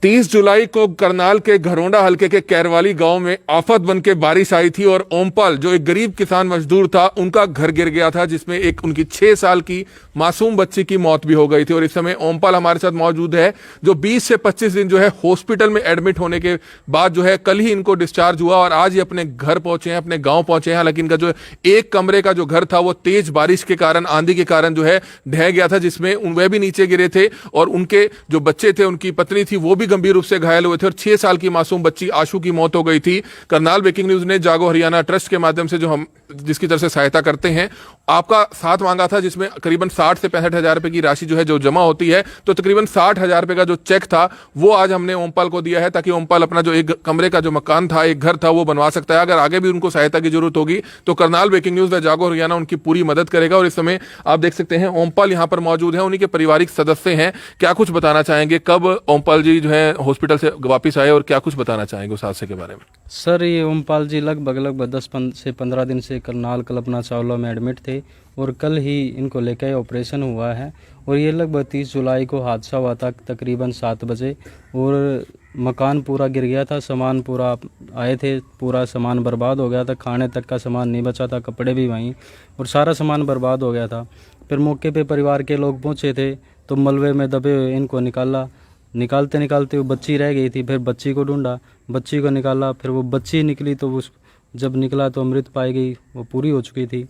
30 जुलाई को करनाल के घरोंडा हलके के कैरवाली गांव में आफत बन के बारिश आई थी और ओमपाल जो एक गरीब किसान मजदूर था उनका घर गिर गया था, जिसमें एक उनकी 6 साल की मासूम बच्ची की मौत भी हो गई थी। और इस समय ओमपाल हमारे साथ मौजूद है, जो 20 से 25 दिन जो है हॉस्पिटल में एडमिट होने के बाद जो है कल ही इनको डिस्चार्ज हुआ और आज ही अपने घर पहुंचे हैं, अपने गाँव पहुंचे हैं। हालांकि इनका जो एक कमरे का जो घर था वो तेज बारिश के कारण, आंधी के कारण जो है ढह गया था, जिसमें वह भी नीचे गिरे थे और उनके जो बच्चे थे, उनकी पत्नी थी, वो भी गंभीर रूप से घायल हुए थे और 6 साल की मासूम बच्ची आशु की मौत हो गई थी। करनाल ब्रेकिंग न्यूज ने जागो हरियाणा ट्रस्ट के माध्यम से, जो हम जिसकी तरफ से सहायता करते हैं, आपका साथ मांगा था, जिसमें करीबन 60 से 65 हजार रुपए की राशि जो है जो जमा होती है। तो तकरीबन 60 हजार रुपए का जो चेक था वो आज हमने ओमपाल को दिया है, ताकि ओमपाल अपना जो एक कमरे का जो मकान था, एक घर था, वो बनवा सकता है। अगर आगे भी उनको सहायता की जरूरत होगी तो करनाल ब्रेकिंग न्यूज व जागो हरियाणा उनकी पूरी मदद करेगा। और इस समय आप देख सकते हैं ओमपाल यहाँ पर मौजूद है, उन्हीं के पारिवारिक सदस्य हैं। क्या कुछ बताना चाहेंगे, कब ओमपाल जी जो है हॉस्पिटल से वापिस आए और क्या कुछ बताना चाहेंगे उस हादसे के बारे में? सर, ये ओमपाल जी लगभग 10 से 15 दिन से करनाल कल्पना चावला में एडमिट थे और कल ही इनको लेकर ऑपरेशन हुआ है। और ये लगभग 30 जुलाई को हादसा हुआ था तकरीबन 7 बजे और मकान पूरा गिर गया था, सामान पूरा आए थे, पूरा सामान बर्बाद हो गया था, खाने तक का सामान नहीं बचा था, कपड़े भी वहीं, और सारा सामान बर्बाद हो गया था। फिर मौके पे परिवार के लोग पहुँचे थे तो मलबे में दबे हुए इनको निकालते निकालते वो बच्ची रह गई थी। फिर बच्ची को ढूंढा, बच्ची को निकाला, फिर वो बच्ची निकली तो उस जब निकला तो मृत पाई गई, वो पूरी हो चुकी थी।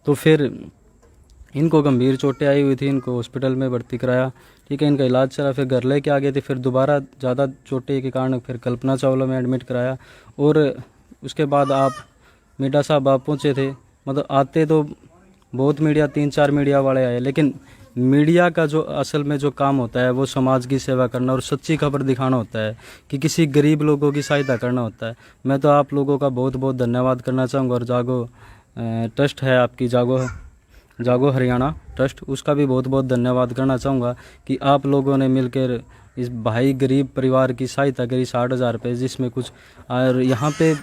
तो फिर इनको गंभीर चोटें आई हुई थी, इनको हॉस्पिटल में भर्ती कराया, ठीक है, इनका इलाज चला, फिर घर लेके आ गए थे। फिर दोबारा ज़्यादा चोटें के कारण फिर कल्पना चावला में एडमिट कराया। और उसके बाद मीडिया साहब आप पहुँचे थे, मतलब आते तो बहुत मीडिया, 3-4 मीडिया वाले आए, लेकिन मीडिया का जो असल में जो काम होता है वो समाज की सेवा करना और सच्ची खबर दिखाना होता है, कि किसी गरीब लोगों की सहायता करना होता है। मैं तो आप लोगों का बहुत बहुत धन्यवाद करना चाहूँगा। और जागो ट्रस्ट है आपकी, जागो हरियाणा ट्रस्ट, उसका भी बहुत बहुत धन्यवाद करना चाहूँगा कि आप लोगों ने मिलकर इस भाई गरीब परिवार की सहायता करी 60 हजार रुपये, जिसमें कुछ, और यहाँ पे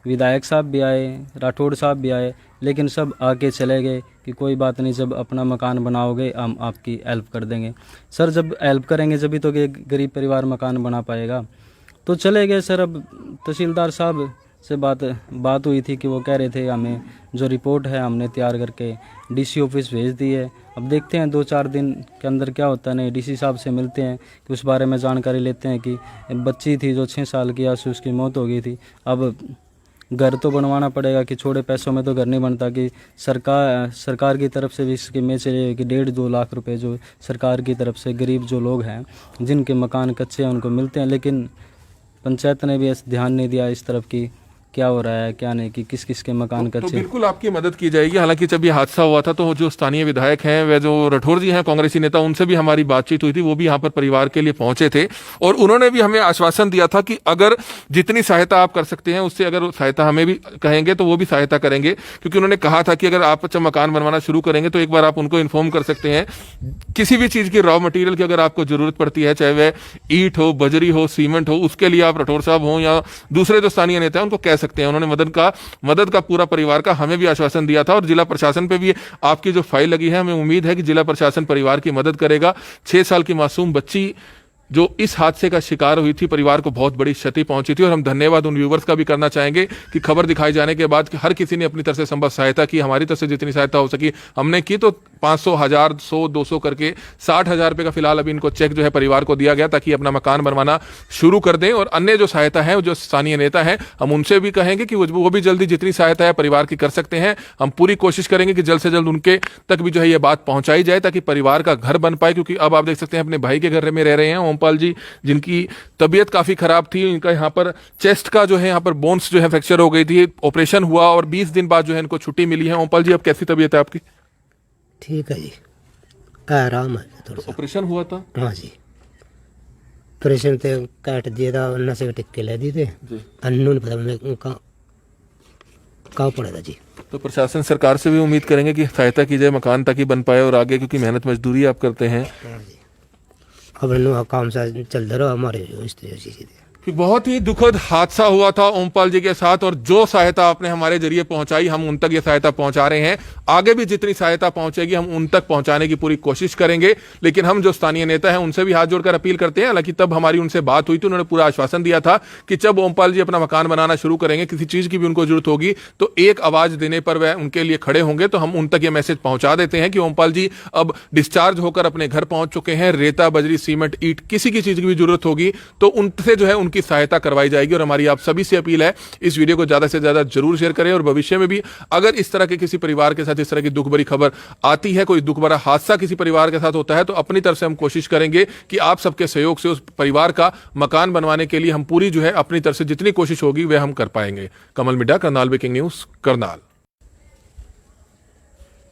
विधायक साहब भी आए, राठौड़ साहब भी आए, लेकिन सब आके चले गए कि कोई बात नहीं, जब अपना मकान बनाओगे हम आपकी हेल्प कर देंगे। सर, जब हेल्प करेंगे जब तो गरीब परिवार मकान बना पाएगा। तो चले गए सर। अब तहसीलदार साहब से बात हुई थी कि वो कह रहे थे हमें जो रिपोर्ट है हमने तैयार करके डीसी ऑफिस भेज दी है। अब देखते हैं 2-4 दिन के अंदर क्या होता है। नहीं, डीसी साहब से मिलते हैं कि उस बारे में जानकारी लेते हैं कि बच्ची थी जो 6 साल की आशु, उसकी मौत हो गई थी। अब घर तो बनवाना पड़ेगा, कि छोटे पैसों में तो घर नहीं बनता, कि सरकार की तरफ से भी स्कीमें चली कि 1.5-2 लाख रुपए जो सरकार की तरफ से गरीब जो लोग हैं जिनके मकान कच्चे हैं उनको मिलते हैं। लेकिन पंचायत ने भी ऐसा ध्यान नहीं दिया इस तरफ की क्या हो रहा है क्या नहीं, कि किस किस के मकान कच्चे। तो बिल्कुल आपकी मदद की जाएगी। हालांकि जब ये हादसा हुआ था तो जो स्थानीय विधायक हैं, वे जो राठौड़ जी हैं, कांग्रेसी नेता, उनसे भी हमारी बातचीत हुई थी। वो भी यहाँ पर परिवार के लिए पहुंचे थे और उन्होंने भी हमें आश्वासन दिया था कि अगर जितनी सहायता आप कर सकते हैं उससे अगर सहायता हमें भी कहेंगे तो वो भी सहायता करेंगे। क्योंकि उन्होंने कहा था कि अगर आप जब मकान बनवाना शुरू करेंगे तो एक बार आप उनको इन्फॉर्म कर सकते हैं, किसी भी चीज की रॉ मटेरियल की अगर आपको जरूरत पड़ती है, चाहे वह ईंट हो, बजरी हो, सीमेंट हो, उसके लिए आप राठौड़ साहब हो या दूसरे जो स्थानीय नेता हैं उनको कह सकते हैं। उन्होंने मदद का पूरा परिवार का हमें भी आश्वासन दिया था। और जिला प्रशासन पे भी आपकी जो फाइल लगी है, हमें उम्मीद है कि जिला प्रशासन परिवार की मदद करेगा। 6 साल की मासूम बच्ची जो इस हादसे का शिकार हुई थी, परिवार को बहुत बड़ी क्षति पहुंची थी। और हम धन्यवाद उन व्यूवर्स का भी करना चाहेंगे कि खबर दिखाई जाने के बाद कि हर किसी ने अपनी तरफ से संभव सहायता की। हमारी तरफ से जितनी सहायता हो सकी हमने की। तो 500, 1000, 100, 200 करके 60 हजार रुपये का फिलहाल अभी इनको चेक जो है परिवार को दिया गया, ताकि अपना मकान बनवाना शुरू कर दें। और अन्य जो सहायता है, जो स्थानीय नेता है, हम उनसे भी कहेंगे कि वो भी जल्दी जितनी सहायता है परिवार की कर सकते हैं। हम पूरी कोशिश करेंगे कि जल्द से जल्द उनके तक भी जो है ये बात पहुंचाई जाए, ताकि परिवार का घर बन पाए। क्योंकि अब आप देख सकते हैं अपने भाई के घर में रह रहे हैं ओमपाल जी, जिनकी तबीयत काफी खराब थी। इनका यहाँ पर चेस्ट का जो है यहाँ पर बोन्स जो है फ्रैक्चर हो गई थी, ऑपरेशन हुआ और 20 दिन बाद जो है इनको छुट्टी मिली है। ओमपाल जी, अब कैसी तबीयत है आपकी? ठीक है जी, आराम है थोड़ा सा। ऑपरेशन हुआ था? हाँ जी, ऑपरेशन तो काट दिया था, नशे के टिक्के ले दिए थे, अन्नू नहीं पता मैं कहाँ पड़ा था जी। तो प्रशासन सरकार से भी उम्मीद करेंगे कि सहायता की जाए, मकान ताकि बन पाए और आगे, क्योंकि मेहनत मजदूरी आप करते हैं। हाँ जी, अब काम सा चलता रहा हमारे इस तरह से। कि बहुत ही दुखद हादसा हुआ था ओमपाल जी के साथ, और जो सहायता आपने हमारे जरिए पहुंचाई हम उन तक ये सहायता पहुंचा रहे हैं। आगे भी जितनी सहायता पहुंचेगी हम उन तक पहुंचाने की पूरी कोशिश करेंगे। लेकिन हम जो स्थानीय नेता हैं उनसे भी हाथ जोड़कर अपील करते हैं। हालांकि तब हमारी उनसे बात हुई थी, उन्होंने पूरा आश्वासन दिया था कि जब ओमपाल जी अपना मकान बनाना शुरू करेंगे, किसी चीज की भी उनको जरूरत होगी तो एक आवाज देने पर वह उनके लिए खड़े होंगे। तो हम उन तक ये मैसेज पहुंचा देते हैं कि ओमपाल जी अब डिस्चार्ज होकर अपने घर पहुंच चुके हैं। रेता, बजरी, सीमेंट, ईंट, किसी की चीज की भी जरूरत होगी तो उनसे जो है उनकी सहायता करवाई जाएगी। और हमारी आप सभी से अपील है, इस वीडियो को ज्यादा से ज्यादा जरूर शेयर करें। और भविष्य में भी अगर इस तरह के किसी परिवार के साथ इस तरह की दुख भरी खबर आती है, कोई दुख भरा हादसा किसी परिवार के साथ होता है, तो अपनी तरफ से हम कोशिश करेंगे कि आप सबके सहयोग से उस परिवार का मकान बनवाने के लिए हम पूरी जो है अपनी तरफ से जितनी कोशिश होगी वह हम कर पाएंगे। कमल मिड्डा, करनाल ब्रेकिंग न्यूज, करनाल।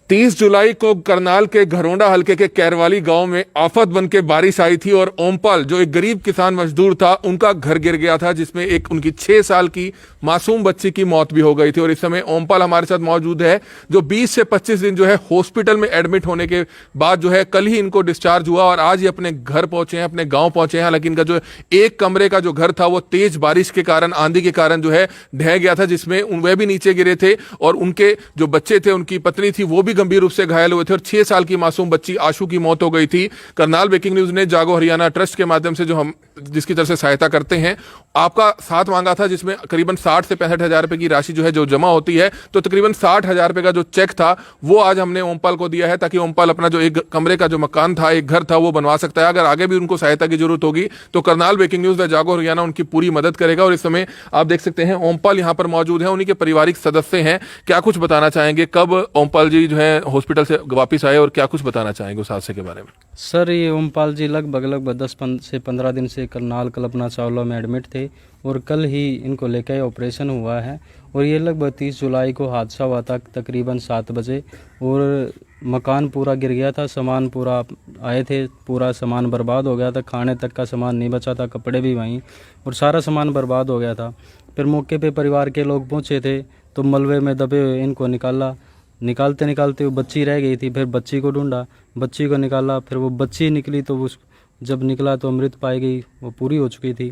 30 जुलाई को करनाल के घरोंडा हलके के कैरवाली गांव में आफत बन के बारिश आई थी और ओमपाल जो एक गरीब किसान मजदूर था उनका घर गिर गया था, जिसमें एक उनकी 6 साल की मासूम बच्ची की मौत भी हो गई थी। और इस समय ओमपाल हमारे साथ मौजूद है, जो 20 से 25 दिन जो है हॉस्पिटल में एडमिट होने के बाद जो है कल ही इनको डिस्चार्ज हुआ और आज ही अपने घर पहुंचे हैं, अपने गाँव पहुंचे हैं। हालांकि इनका जो एक कमरे का जो घर था वो तेज बारिश के कारण, आंधी के कारण जो है ढह गया था, जिसमें वह भी नीचे गिरे थे और उनके जो बच्चे थे, उनकी पत्नी थी, वो भी गंभीर रूप से घायल हुए थे और 6 साल की मासूम बच्ची आशु की मौत हो गई थी। करनाल ब्रेकिंग न्यूज ने जागो हरियाणा ट्रस्ट के माध्यम से जो हम जिसकी तरफ से सहायता करते हैं, आपका साथ मांगा था, जिसमें करीबन 60 से 65 हजार रुपए की राशि जो है जो जमा होती है। तो तकरीबन 60 हजार रुपए का जो चेक था वो आज हमने ओमपाल को दिया है, ताकि ओमपाल अपना जो एक कमरे का जो मकान था, एक घर था, वो बनवा सकता है। अगर आगे भी उनको सहायता की जरूरत होगी तो करनाल ब्रेकिंग न्यूज व जागो हरियाणा उनकी पूरी मदद करेगा। और इस समय आप देख सकते हैं ओमपाल यहाँ पर मौजूद है, उन्हीं के पारिवारिक सदस्य हैं। क्या कुछ बताना चाहेंगे, कब ओमपाल जी जो है हॉस्पिटल से वापिस आए और क्या कुछ बताना चाहेंगे उस हादसे के बारे में? सर, ये ओमपाल जी लगभग 10 से 15 दिन से करनाल कल्पना चावला में एडमिट थे और कल ही इनको लेकर ऑपरेशन हुआ है। और ये लगभग 30 जुलाई को हादसा हुआ था तकरीबन 7 बजे और मकान पूरा गिर गया था, सामान पूरा आए थे, पूरा सामान बर्बाद हो गया था, खाने तक का सामान नहीं बचा था, कपड़े भी वहीं, और सारा सामान बर्बाद हो गया था। फिर मौके पे परिवार के लोग पहुँचे थे तो मलबे में दबे हुए इनको निकालते निकालते वो बच्ची रह गई थी। फिर बच्ची को ढूंढा, बच्ची को निकाला, फिर वो बच्ची निकली तो उस जब निकला तो मृत पाई गई, वो पूरी हो चुकी थी।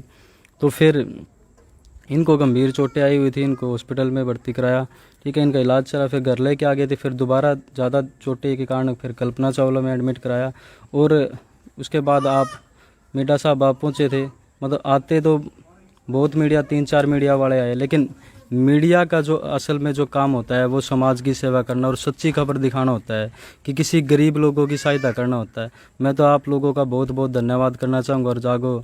तो फिर इनको गंभीर चोटें आई हुई थी, इनको हॉस्पिटल में भर्ती कराया, ठीक है, इनका इलाज चला, फिर घर लेके आ गए थे। फिर दोबारा ज़्यादा चोटें के कारण फिर कल्पना चावला में एडमिट कराया। और उसके बाद आप मिड्डा साहब आप पहुँचे थे, मतलब आते तो बहुत मीडिया, 3-4 मीडिया वाले आए, लेकिन मीडिया का जो असल में जो काम होता है वो समाज की सेवा करना और सच्ची खबर दिखाना होता है, कि किसी गरीब लोगों की सहायता करना होता है। मैं तो आप लोगों का बहुत बहुत धन्यवाद करना चाहूँगा। और जागो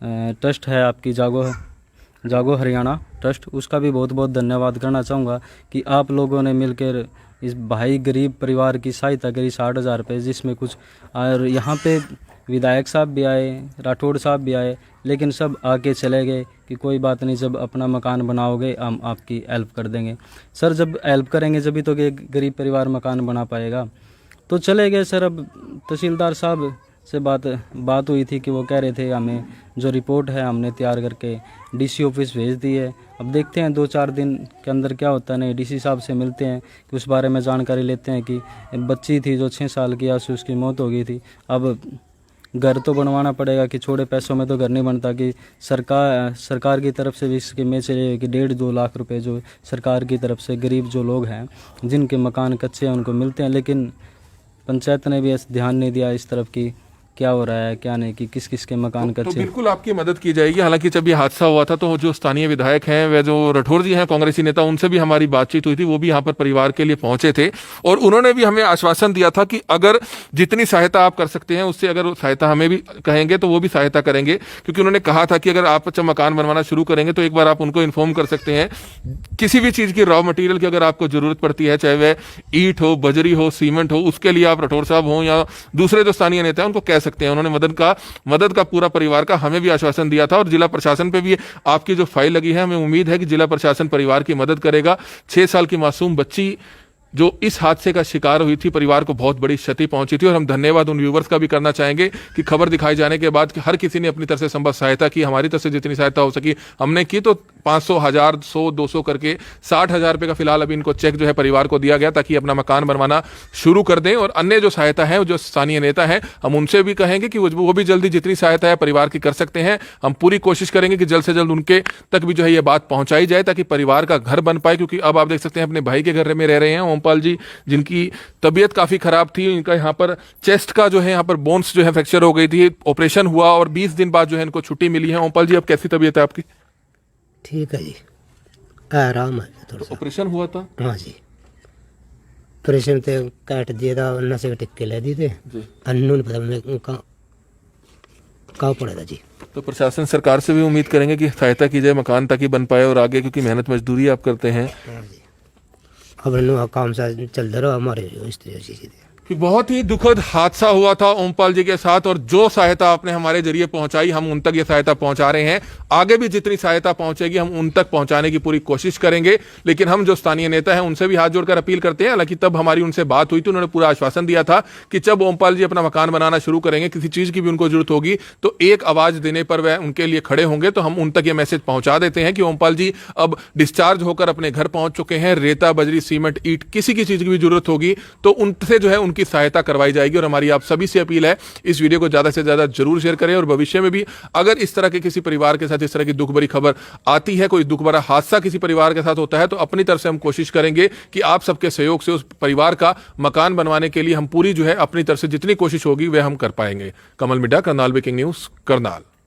ट्रस्ट है आपकी, जागो हरियाणा ट्रस्ट, उसका भी बहुत बहुत धन्यवाद करना चाहूँगा कि आप लोगों ने मिलकर इस भाई गरीब परिवार की सहायता करी 60 हजार रुपये, जिसमें कुछ, और यहाँ पे विधायक साहब भी आए, राठौड़ साहब भी आए, लेकिन सब आके चले गए कि कोई बात नहीं, जब अपना मकान बनाओगे हम आपकी हेल्प कर देंगे। सर, जब हेल्प करेंगे जब तो एक गरीब परिवार मकान बना पाएगा। तो चले गए सर। अब तहसीलदार साहब से बात हुई थी कि वो कह रहे थे हमें जो रिपोर्ट है हमने तैयार करके डीसी ऑफिस भेज दी है। अब देखते हैं 2-4 दिन के अंदर क्या होता है। नहीं, डीसी साहब से मिलते हैं कि उस बारे में जानकारी लेते हैं कि बच्ची थी जो 6 साल की, आंसू उसकी मौत हो गई थी। अब घर तो बनवाना पड़ेगा, कि छोड़े पैसों में तो घर नहीं बनता, कि सरकार की तरफ से भी स्कीमें चले कि 1.5-2 लाख रुपए जो सरकार की तरफ से गरीब जो लोग हैं जिनके मकान कच्चे हैं उनको मिलते हैं। लेकिन पंचायत ने भी ऐसा ध्यान नहीं दिया इस तरफ की क्या हो रहा है क्या नहीं, कि किस किस के मकान तो कच्चे। बिल्कुल आपकी मदद की जाएगी। हालांकि जब ये हादसा हुआ था तो जो स्थानीय विधायक हैं, वे जो राठौड़ जी हैं, कांग्रेसी नेता, उनसे भी हमारी बातचीत हुई थी। वो भी यहाँ पर परिवार के लिए पहुंचे थे और उन्होंने भी हमें आश्वासन दिया था कि अगर जितनी सहायता आप कर सकते हैं उससे अगर सहायता हमें भी कहेंगे तो वो भी सहायता करेंगे। क्योंकि उन्होंने कहा था कि अगर आप जब मकान बनवाना शुरू करेंगे तो एक बार आप उनको इन्फॉर्म कर सकते हैं, किसी भी चीज की रॉ मटेरियल की अगर आपको जरूरत पड़ती है, चाहे वह ईंट हो, बजरी हो, सीमेंट हो, उसके लिए आप राठौड़ साहब हो या दूसरे जो स्थानीय नेता हैं उनको कह सकते हैं। उन्होंने मदद का पूरा परिवार का हमें भी आश्वासन दिया था। और जिला प्रशासन पे भी आपकी जो फाइल लगी है, हमें उम्मीद है कि जिला प्रशासन परिवार की मदद करेगा। 6 साल की मासूम बच्ची जो इस हादसे का शिकार हुई थी, परिवार को बहुत बड़ी क्षति पहुंची थी। और हम धन्यवाद उन व्यूवर्स का भी करना चाहेंगे कि खबर दिखाई जाने के बाद कि हर किसी ने अपनी तरफ से संभव सहायता की, हमारी तरफ से जितनी सहायता हो सकी हमने की। तो 500, 1000, 100, 200 करके 60,000 रुपये का फिलहाल अभी इनको चेक जो है परिवार को दिया गया ताकि अपना मकान बनवाना शुरू कर दें। और अन्य जो सहायता है, जो स्थानीय नेता है, हम उनसे भी कहेंगे कि वो भी जल्दी जितनी सहायता है परिवार की कर सकते हैं। हम पूरी कोशिश करेंगे कि जल्द से जल्द उनके तक भी जो है ये बात पहुंचाई जाए ताकि परिवार का घर बन पाए। क्योंकि अब आप देख सकते हैं अपने भाई के घर में रह रहे हैं ओमपाल जी, जिनकी तबीयत काफी खराब थी। इनका यहाँ पर चेस्ट का जो है यहाँ पर बोन्स जो है फ्रैक्चर हो गई थी, ऑपरेशन हुआ और 20 दिन बाद जो है इनको छुट्टी मिली है। ओमपाल जी, अब कैसी तबीयत है आपकी? ठीक है जी, आराम है थोड़ा सा। ऑपरेशन हुआ था? हाँ जी, ऑपरेशन ते काट दिया था, नशे के टिक्के ले दिए थे जी। अन्नू नहीं पता मैंने कहाँ पड़ा था जी। तो प्रशासन सरकार से भी उम्मीद करेंगे कि सहायता की जाए, मकान ताकि बन पाए और आगे, क्योंकि मेहनत मजदूरी आप करते हैं। हाँ जी, अब नु काम सा चलता रहा हमारे इस तरह से। कि बहुत ही दुखद हादसा हुआ था ओमपाल जी के साथ, और जो सहायता आपने हमारे जरिए पहुंचाई हम उन तक ये सहायता पहुंचा रहे हैं। आगे भी जितनी सहायता पहुंचेगी हम उन तक पहुंचाने की पूरी कोशिश करेंगे। लेकिन हम जो स्थानीय नेता हैं उनसे भी हाथ जोड़कर अपील करते हैं। हालांकि तब हमारी उनसे बात हुई थी, उन्होंने पूरा आश्वासन दिया था कि जब ओमपाल जी अपना मकान बनाना शुरू करेंगे, किसी चीज की भी उनको जरूरत होगी तो एक आवाज देने पर वह उनके लिए खड़े होंगे। तो हम उन तक ये मैसेज पहुंचा देते हैं कि ओमपाल जी अब डिस्चार्ज होकर अपने घर पहुंच चुके हैं। रेता, बजरी, सीमेंट, ईंट, किसी की चीज की भी जरूरत होगी तो उनसे जो है उनकी सहायता करवाई जाएगी। और हमारी आप सभी से अपील है, इस वीडियो को ज्यादा से ज्यादा जरूर शेयर करें। और भविष्य में भी अगर इस तरह के किसी परिवार के साथ इस तरह की दुख भरी खबर आती है, कोई दुख भरा हादसा किसी परिवार के साथ होता है, तो अपनी तरफ से हम कोशिश करेंगे कि आप सबके सहयोग से उस परिवार का मकान बनवाने के लिए हम पूरी जो है अपनी तरफ से जितनी कोशिश होगी वह हम कर पाएंगे। कमल मिड्डा, करनाल ब्रेकिंग न्यूज, करनाल।